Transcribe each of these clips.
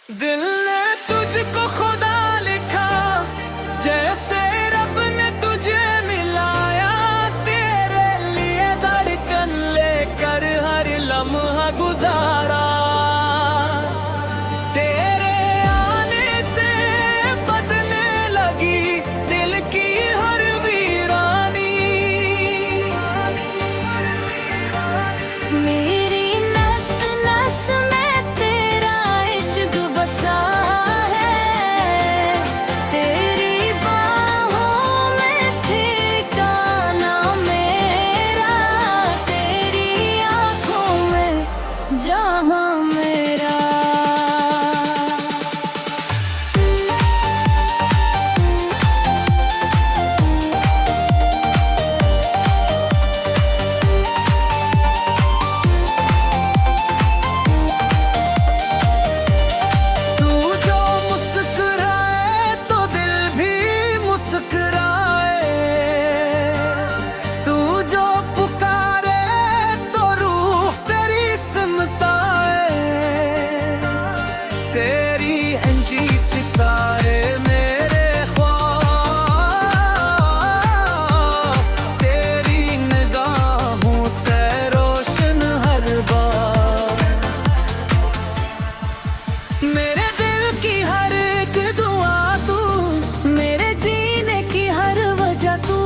दिल ने तुझको खुदा लिखा, जैसे रब ने तुझे मिलाया। तेरे लिए धड़कन लेकर हर लम्हा गुजारा। तेरे आने से बदलने लगी दिल की हर वीरानी। मेरी नस नस में तेरा इश्क बसा है, तेरी बाहों में ठिकाना मेरा, तेरी आँखों में जहाँ मेरा। तू जो मुस्कुराए तो दिल भी मुस्कुराए। तू जो पुकारे तो रूह तेरी सिमटाए। तेरी अंजी सी सारे मेरे ख्वाब, तेरी निगाहों से रोशन हर बार। मेरे दिल की हर एक दुआ तू, मेरे जीने की हर वजह तू।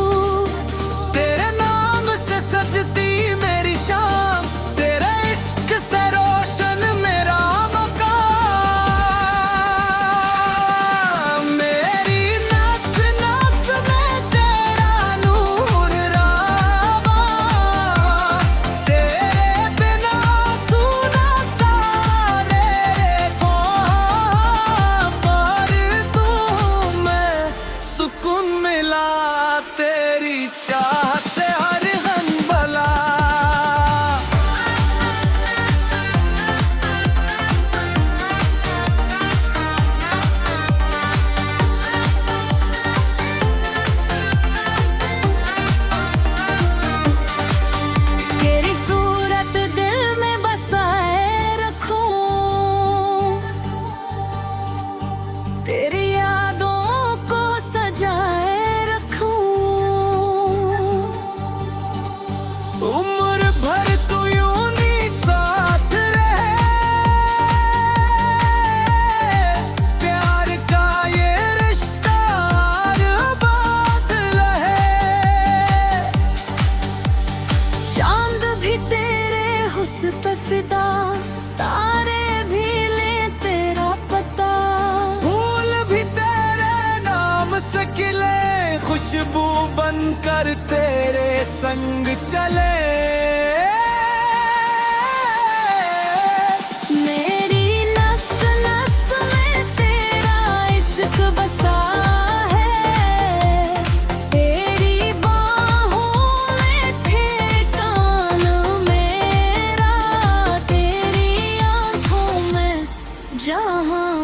तेरे नाम से सजती मेरी शाम, तेरे इश्क से रोशन मेरा मकाम। मेरी नस नस में तेरा नूर रावा, तेरे बिना सूना सारे ख्वाब। पर तू मैं सुकून मिला तेरी चाहत से हर हंबला। तेरी सूरत दिल में बसाए रखूं, तेरी यादों को सजाए रखूं। उम्र भर तू यूं ही साथ रहे, प्यार का ये रिश्ता आबाद रहे। चांद भी तेरे हुस्न पे फिदा, तारे भी ले तेरा पता। फूल भी तेरे नाम से खिले, खुशबू बनकर तेरे संग चले। मेरी नस नस में तेरा इश्क बसा है, तेरी बाहों में ठिकाना मेरा, तेरी आँखों में जहाँ